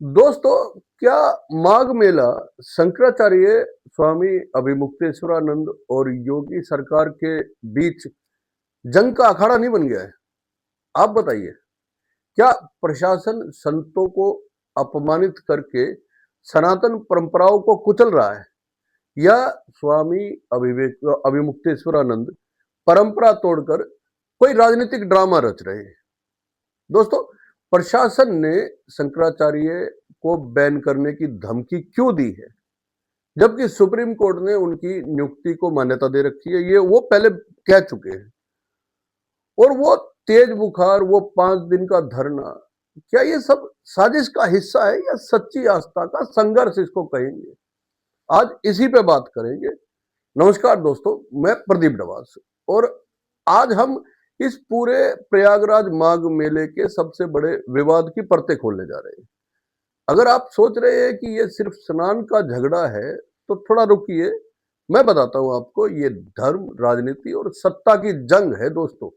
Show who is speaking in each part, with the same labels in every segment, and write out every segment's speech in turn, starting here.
Speaker 1: दोस्तों, क्या माघ मेला शंकराचार्य स्वामी अभिमुक्तेश्वरानंद और योगी सरकार के बीच जंग का अखाड़ा नहीं बन गया है? आप बताइए, क्या प्रशासन संतों को अपमानित करके सनातन परंपराओं को कुचल रहा है, या स्वामी अभिमुक्तेश्वरानंद परंपरा तोड़कर कोई राजनीतिक ड्रामा रच रहे हैं? दोस्तों, प्रशासन ने शंकराचार्य को बैन करने की धमकी क्यों दी है, जबकि सुप्रीम कोर्ट ने उनकी नियुक्ति को मान्यता दे रखी है? ये वो पहले कह चुके हैं। और वो तेज बुखार, वो 5 दिन का धरना, क्या ये सब साजिश का हिस्सा है या सच्ची आस्था का संघर्ष इसको कहेंगे? आज इसी पे बात करेंगे। नमस्कार दोस्तों, मैं प्रदीप डवास, और आज हम इस पूरे प्रयागराज माघ मेले के सबसे बड़े विवाद की परतें खोलने जा रहे हैं। अगर आप सोच रहे हैं कि ये सिर्फ स्नान का झगड़ा है, तो थोड़ा रुकिए। मैं बताता हूं आपको, ये धर्म, राजनीति और सत्ता की जंग है दोस्तों,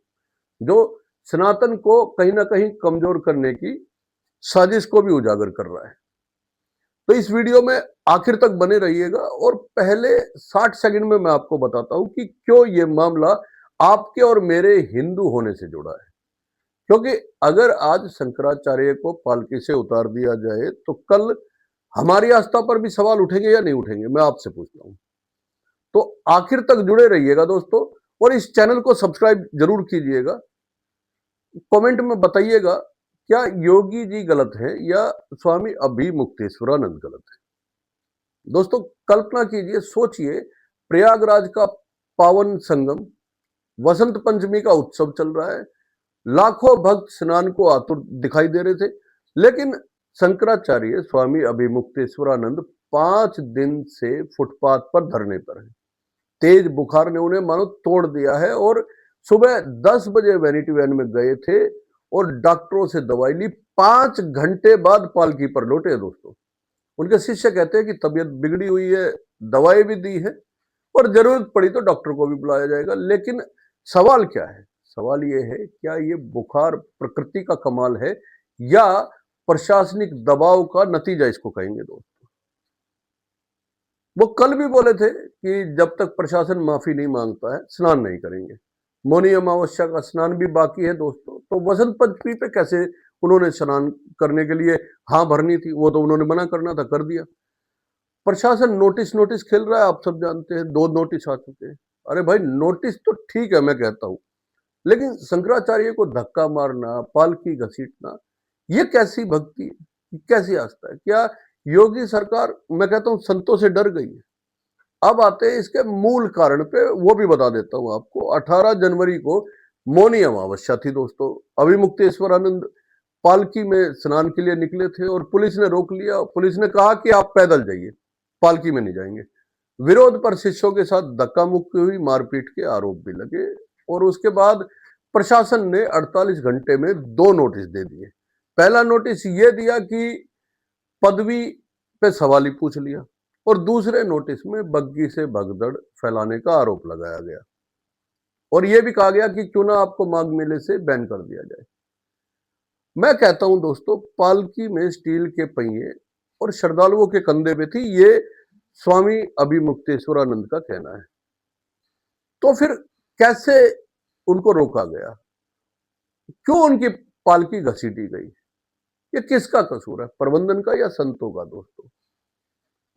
Speaker 1: जो सनातन को कहीं ना कहीं कमजोर करने की साजिश को भी उजागर कर रहा है। तो इस वीडियो में आखिर तक बने रहिएगा, और पहले 60 सेकंड में मैं आपको बताता हूं कि क्यों ये मामला आपके और मेरे हिंदू होने से जुड़ा है। क्योंकि अगर आज शंकराचार्य को पालकी से उतार दिया जाए, तो कल हमारी आस्था पर भी सवाल उठेंगे या नहीं उठेंगे, मैं आपसे पूछता हूं। तो आखिर तक जुड़े रहिएगा दोस्तों, और इस चैनल को सब्सक्राइब जरूर कीजिएगा। कमेंट में बताइएगा, क्या योगी जी गलत है या स्वामी अभिमुक्तेश्वरानंद गलत है? दोस्तों, कल्पना कीजिए, सोचिए, प्रयागराज का पावन संगम, वसंत पंचमी का उत्सव चल रहा है, लाखों भक्त स्नान को आतुर दिखाई दे रहे थे, लेकिन शंकराचार्य स्वामी अभिमुक्तेश्वरानंद 5 दिन से फुटपाथ पर धरने पर है। तेज बुखार ने उन्हें मानो तोड़ दिया है, और सुबह 10 बजे वैनिटी वैन में गए थे और डॉक्टरों से दवाई ली। 5 घंटे बाद पालकी पर लौटे दोस्तों। उनके शिष्य कहते हैं कि तबीयत बिगड़ी हुई है, दवाई भी दी है, और जरूरत पड़ी तो डॉक्टर को भी बुलाया जाएगा। लेकिन सवाल क्या है? सवाल ये है, क्या ये बुखार प्रकृति का कमाल है या प्रशासनिक दबाव का नतीजा इसको कहेंगे दोस्तों? वो कल भी बोले थे कि जब तक प्रशासन माफी नहीं मांगता है, स्नान नहीं करेंगे। मौनी अमावस्या का स्नान भी बाकी है दोस्तों, तो वसंत पंचमी पे कैसे उन्होंने स्नान करने के लिए हाँ भरनी थी? वो तो उन्होंने मना करना था, कर दिया। प्रशासन नोटिस नोटिस खेल रहा है, आप सब जानते हैं, 2 नोटिस आ चुके हैं। अरे भाई, नोटिस तो ठीक है, मैं कहता हूं, लेकिन शंकराचार्य को धक्का मारना, पालकी घसीटना, ये कैसी भक्ति है, कैसी आस्था है? क्या योगी सरकार, मैं कहता हूं, संतों से डर गई है? अब आते हैं इसके मूल कारण पे, वो भी बता देता हूं आपको। 18 जनवरी को मौनी अमावस्या थी दोस्तों। अभिमुक्तेश्वरानंद पालकी में स्नान के लिए निकले थे, और पुलिस ने रोक लिया। पुलिस ने कहा कि आप पैदल जाइए, पालकी में नहीं जाएंगे। विरोध पर शिष्यों के साथ धक्का मुक्की हुई, मारपीट के आरोप भी लगे, और उसके बाद प्रशासन ने 48 घंटे में 2 नोटिस दे दिए। पहला नोटिस ये दिया कि पदवी पे सवाल ही पूछ लिया, और दूसरे नोटिस में बग्गी से भगदड़ फैलाने का आरोप लगाया गया, और यह भी कहा गया कि क्यों ना आपको माघ मेले से बैन कर दिया जाए। मैं कहता हूं दोस्तों, पालकी में स्टील के पहिए और श्रद्धालुओं के कंधे पे थी, ये स्वामी अभिमुक्तेश्वरानंद का कहना है। तो फिर कैसे उनको रोका गया? क्यों उनकी पालकी घसीटी गई? ये किसका कसूर है, प्रबंधन का या संतों का दोस्तों?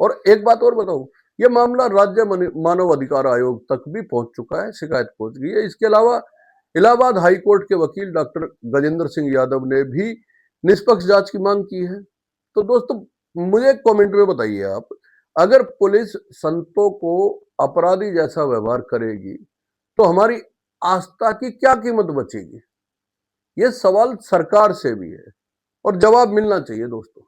Speaker 1: और एक बात और बताऊं, ये मामला राज्य मानव अधिकार आयोग तक भी पहुंच चुका है, शिकायत पहुंच गई है। इसके अलावा इलाहाबाद हाई कोर्ट के वकील डॉक्टर गजेंद्र सिंह यादव ने भी निष्पक्ष जांच की मांग की है। तो दोस्तों, मुझे कमेंट में बताइए आप, अगर पुलिस संतों को अपराधी जैसा व्यवहार करेगी, तो हमारी आस्था की क्या कीमत बचेगी? ये सवाल सरकार से भी है, और जवाब मिलना चाहिए दोस्तों।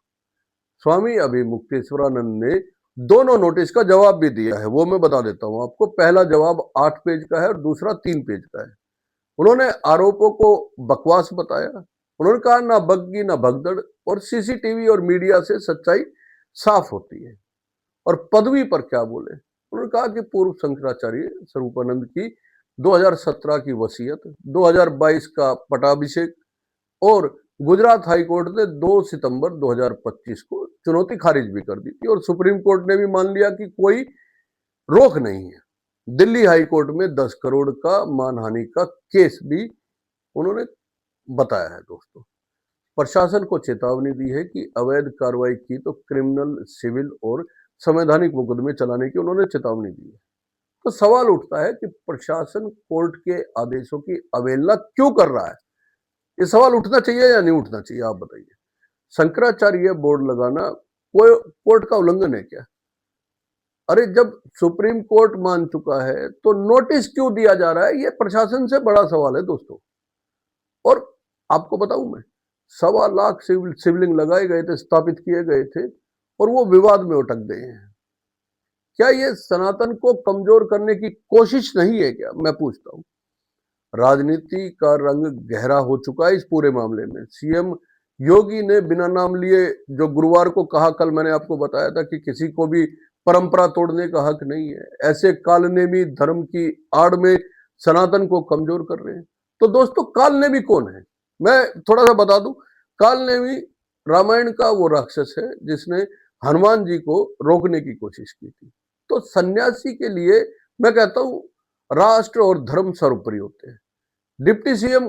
Speaker 1: स्वामी अभिमुक्तेश्वरानंद ने दोनों नोटिस का जवाब भी दिया है, वो मैं बता देता हूं आपको। पहला जवाब 8 पेज का है, और दूसरा 3 पेज का है। उन्होंने आरोपों को बकवास बताया। उन्होंने कहा, ना बग्गी ना भगदड़, और सीसीटीवी और मीडिया से सच्चाई साफ होती है। और पदवी पर क्या बोले? उन्होंने कहा कि पूर्व शंकराचार्य स्वरूपानंद की 2017 की वसीयत, 2022 का पटाभिषेक और गुजरात हाई कोर्ट ने 2 सितंबर 2025 को चुनौती खारिज भी कर दी थी और सुप्रीम कोर्ट ने भी मान लिया कि कोई रोक नहीं है। दिल्ली हाई कोर्ट में 10 करोड़ का मानहानि का केस भी उन्होंने बताया है दोस्तों। प्रशासन को चेतावनी दी है कि अवैध कार्रवाई की तो क्रिमिनल, सिविल और संवैधानिक मुकदमे चलाने की उन्होंने चेतावनी दी है। तो सवाल उठता है कि प्रशासन कोर्ट के आदेशों की अवहेलना क्यों कर रहा है? ये सवाल उठना चाहिए या नहीं उठना चाहिए, आप बताइए। शंकराचार्य बोर्ड लगाना कोई कोर्ट का उल्लंघन है क्या? अरे जब सुप्रीम कोर्ट मान चुका है तो नोटिस क्यों दिया जा रहा है? ये प्रशासन से बड़ा सवाल है दोस्तों। और आपको बताऊं मैं, 1.25 लाख शिवलिंग लगाए गए थे, स्थापित किए गए थे और वो विवाद में अटक गए हैं। क्या ये सनातन को कमजोर करने की कोशिश नहीं है क्या? मैं पूछता हूं। राजनीति का रंग गहरा हो चुका है इस पूरे मामले में। सीएम योगी ने बिना नाम लिए जो गुरुवार को कहा, कल मैंने आपको बताया था कि किसी को भी परंपरा तोड़ने का हक नहीं है, ऐसे कालनेमी धर्म की आड़ में सनातन को कमजोर कर रहे हैं। तो दोस्तों, कालनेमी कौन है? मैं थोड़ा सा बता दूं। कालनेमी रामायण का वो राक्षस है जिसने हनुमान जी को रोकने की कोशिश की थी। तो सन्यासी के लिए मैं कहता हूं, राष्ट्र और धर्म सर्वोपरि होते हैं। डिप्टी सीएम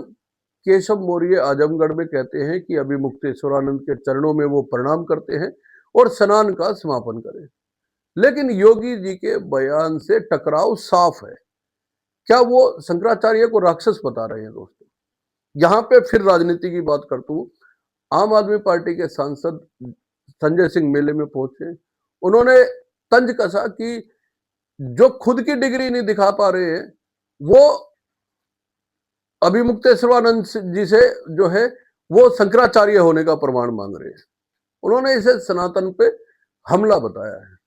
Speaker 1: केशव मौर्य आजमगढ़ में कहते हैं कि अभिमुक्तेश्वरानंद के चरणों में वो प्रणाम करते हैं और स्नान का समापन करें। लेकिन योगी जी के बयान से टकराव साफ है। क्या वो शंकराचार्य को राक्षस बता रहे हैं दोस्तों? यहां पे फिर राजनीति की बात करता हूं। आम आदमी पार्टी के सांसद संजय सिंह मेले में पहुंचे। उन्होंने तंज कसा कि जो खुद की डिग्री नहीं दिखा पा रहे हैं, वो अभिमुक्तेश्वरानंद जी से जो है वो शंकराचार्य होने का प्रमाण मांग रहे हैं। उन्होंने इसे सनातन पे हमला बताया है।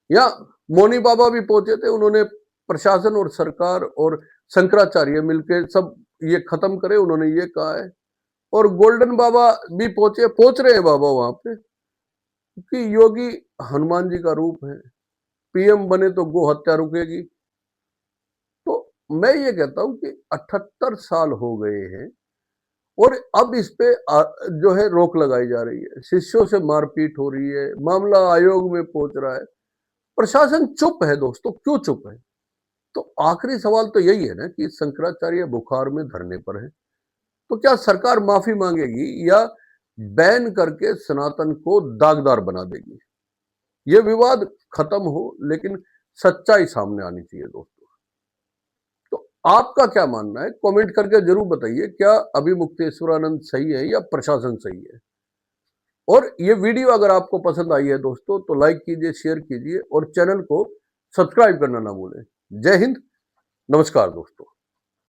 Speaker 1: या मौनी बाबा भी पहुंचे थे। उन्होंने प्रशासन और सरकार और शंकराचार्य मिलकर सब ये खत्म करे, उन्होंने ये कहा है। और गोल्डन बाबा भी पहुंच रहे हैं बाबा वहां पे, क्योंकि योगी हनुमान जी का रूप है। पीएम बने तो गो हत्या रुकेगी। तो मैं ये कहता हूं कि 78 साल हो गए हैं और अब इस पे जो है रोक लगाई जा रही है। शिष्यों से मारपीट हो रही है, मामला आयोग में पहुंच रहा है। प्रशासन चुप है दोस्तों, क्यों चुप है? तो आखिरी सवाल तो यही है ना कि शंकराचार्य बुखार में धरने पर है, तो क्या सरकार माफी मांगेगी या बैन करके सनातन को दागदार बना देगी? ये विवाद खत्म हो, लेकिन सच्चाई सामने आनी चाहिए दोस्तों। तो आपका क्या मानना है? कमेंट करके जरूर बताइए। क्या अभिमुक्तेश्वरानंद सही है या प्रशासन सही है? और ये वीडियो अगर आपको पसंद आई है दोस्तों तो लाइक कीजिए, शेयर कीजिए और चैनल को सब्सक्राइब करना ना भूलें। जय हिंद, नमस्कार दोस्तों।